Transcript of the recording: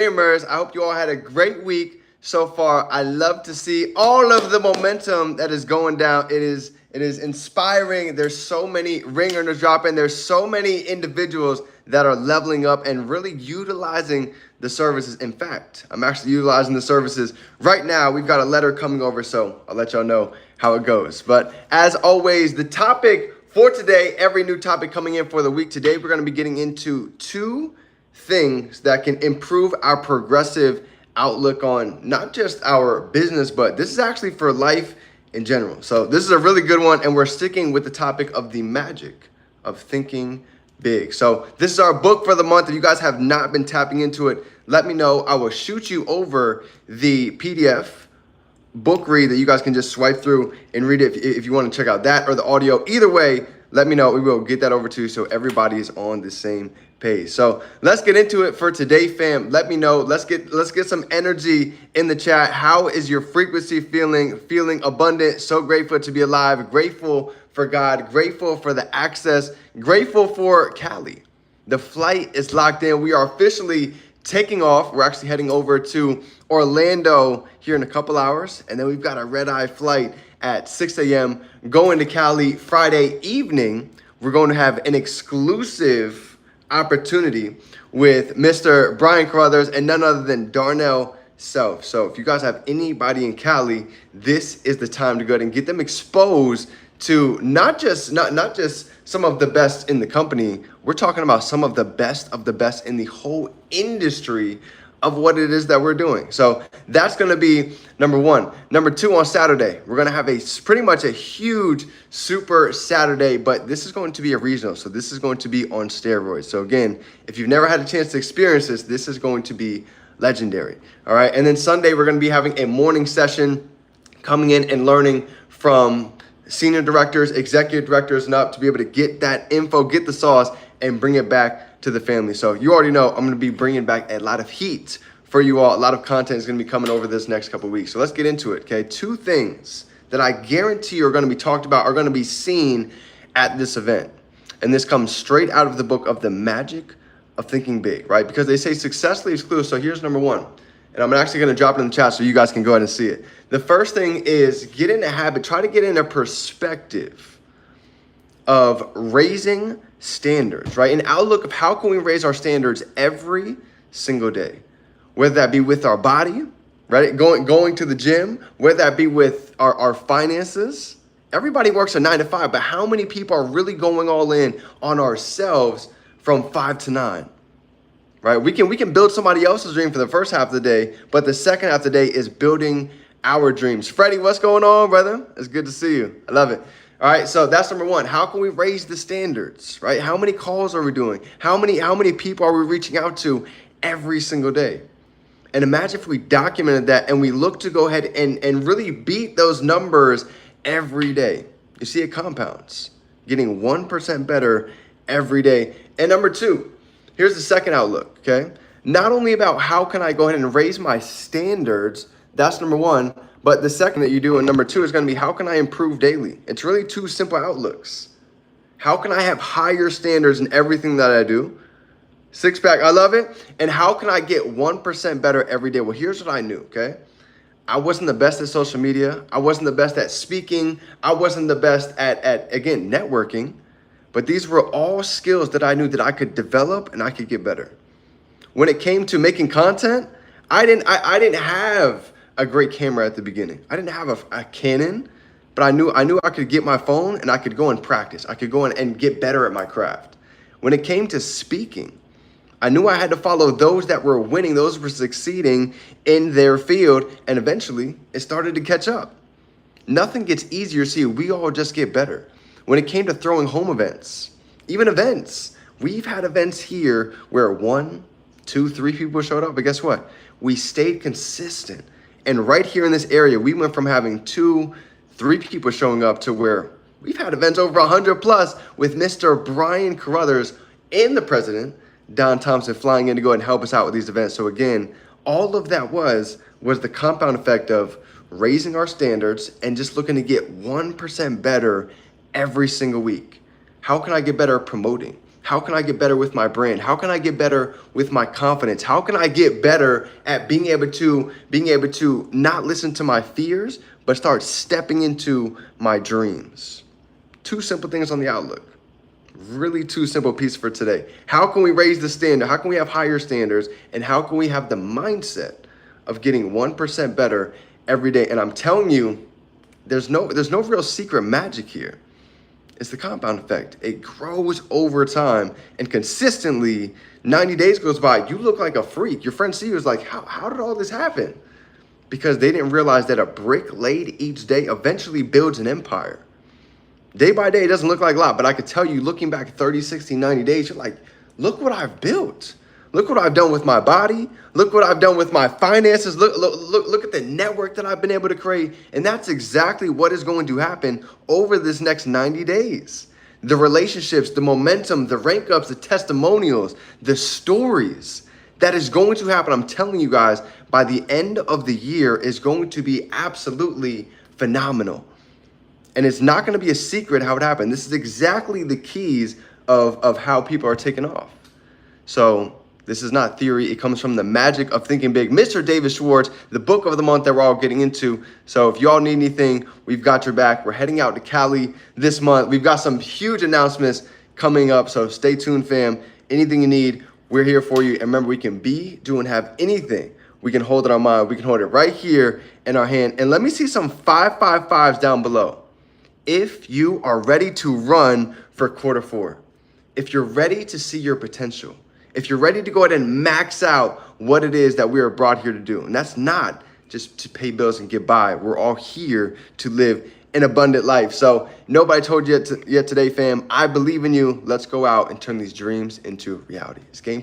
Dreamers. I hope you all had a great week so far. I love to see all of the momentum that is going down. It is inspiring. There's so many ring earners dropping. There's so many individuals that are leveling up and really utilizing the services. In fact, I'm actually utilizing the services right now. We've got a letter coming over, so I'll let y'all know how it goes. But as always, the topic for today, every new topic coming in for the week. Today, we're going to be getting into two things that can improve our progressive outlook on not just our business, but this is actually for life in general. So this is a really good one, and we're sticking with the topic of the magic of thinking big. So this is our book for the month. If you guys have not been tapping into it, let me know. I will shoot you over the PDF book read that you guys can just swipe through and read it if you want to check out that or the audio. Either way, let me know. We will get that over to you so everybody is on the same page. So let's get into it for today, fam. Let me know. Let's get some energy in the chat. How is your frequency feeling? Feeling abundant, so grateful to be alive, grateful for God, grateful for the access, grateful for Cali. The flight is locked in. We are officially taking off. We're actually heading over to Orlando here in a couple hours. And then we've got a red-eye flight at 6 a.m. going to Cali Friday evening. We're going to have an exclusive opportunity with Mr. Brian Carruthers and none other than Darnell Self. So if you guys have anybody in Cali, this is the time to go ahead and get them exposed to not just some of the best in the company. We're talking about some of the best in the whole industry of what it is that we're doing. So that's going to be number one. Number two, on Saturday, we're going to have pretty much a huge super Saturday, but this is going to be a regional. So this is going to be on steroids. So again, if you've never had a chance to experience this, this is going to be legendary. All right. And then Sunday, we're going to be having a morning session, coming in and learning from senior directors, executive directors, and up to be able to get that info, get the sauce, and bring it back to the family. So you already know I'm going to be bringing back a lot of heat for you all. A lot of content is going to be coming over this next couple of weeks. So let's get into it, okay? Two things that I guarantee are going to be talked about, are going to be seen at this event. And this comes straight out of the book of The Magic of Thinking Big, right? Because they say successfully exclusive. So here's number one. And I'm actually going to drop it in the chat so you guys can go ahead and see it. The first thing is get in a habit, try to get in a perspective of raising standards, right? An outlook of how can we raise our standards every single day, whether that be with our body, right? Going to the gym, whether that be with our finances. Everybody works a 9 to 5, but how many people are really going all in on ourselves from 5 to 9? Right? We can build somebody else's dream for the first half of the day, but the second half of the day is building our dreams. Freddie, what's going on, brother? It's good to see you. I love it. All right, so that's number one. How can we raise the standards, right? How many calls are we doing? How many people are we reaching out to every single day? And imagine if we documented that and we look to go ahead and really beat those numbers every day. You see, it compounds, getting 1% better every day. And number two, here's the second outlook, okay? Not only about how can I go ahead and raise my standards, that's number one, but the second that you do, and number two, is going to be how can I improve daily? It's really two simple outlooks. How can I have higher standards in everything that I do? Six pack, I love it. And how can I get 1% better every day? Well, here's what I knew, okay? I wasn't the best at social media. I wasn't the best at speaking. I wasn't the best at again, networking. But these were all skills that I knew that I could develop and I could get better. When it came to making content, I didn't have a great camera at the beginning. I didn't have a Canon, but I knew I could get my phone and I could go and practice. I could go and get better at my craft. When it came to speaking, I knew I had to follow those that were winning, those who were succeeding in their field, and eventually it started to catch up. Nothing gets easier, see, we all just get better. When it came to throwing home events, even events, we've had events here where 1, 2, 3 people showed up, but guess what? We stayed consistent. And right here in this area, we went from having 2, 3 people showing up to where we've had events over 100 plus with Mr. Brian Carruthers and the president, Don Thompson, flying in to go and help us out with these events. So again, all of that was the compound effect of raising our standards and just looking to get 1% better every single week. How can I get better at promoting? How can I get better with my brand? How can I get better with my confidence? How can I get better at being able to not listen to my fears, but start stepping into my dreams? Two simple things on the outlook. Really two simple pieces for today. How can we raise the standard? How can we have higher standards? And how can we have the mindset of getting 1% better every day? And I'm telling you, there's no real secret magic here. It's the compound effect. It grows over time, and consistently 90 days goes by, you look like a freak. Your friends see you is like, how did all this happen? Because they didn't realize that a brick laid each day eventually builds an empire. Day by day, it doesn't look like a lot, but I could tell you looking back 30, 60, 90 days, you're like, look what I've built. Look what I've done with my body. Look what I've done with my finances. Look at the network that I've been able to create. And that's exactly what is going to happen over this next 90 days. The relationships, the momentum, the rank ups, the testimonials, the stories that is going to happen. I'm telling you guys, by the end of the year is going to be absolutely phenomenal. And it's not going to be a secret how it happened. This is exactly the keys of how people are taking off. So this is not theory. It comes from the magic of thinking big. Mr. David Schwartz, the book of the month that we're all getting into. So if y'all need anything, we've got your back. We're heading out to Cali this month. We've got some huge announcements coming up. So stay tuned, fam. Anything you need, we're here for you. And remember, we can be, do, and have anything. We can hold it in our mind. We can hold it right here in our hand. And let me see some 555s down below. If you are ready to run for Q4, if you're ready to see your potential, if you're ready to go ahead and max out what it is that we are brought here to do. And that's not just to pay bills and get by. We're all here to live an abundant life. So nobody told you yet today, fam. I believe in you. Let's go out and turn these dreams into reality. It's game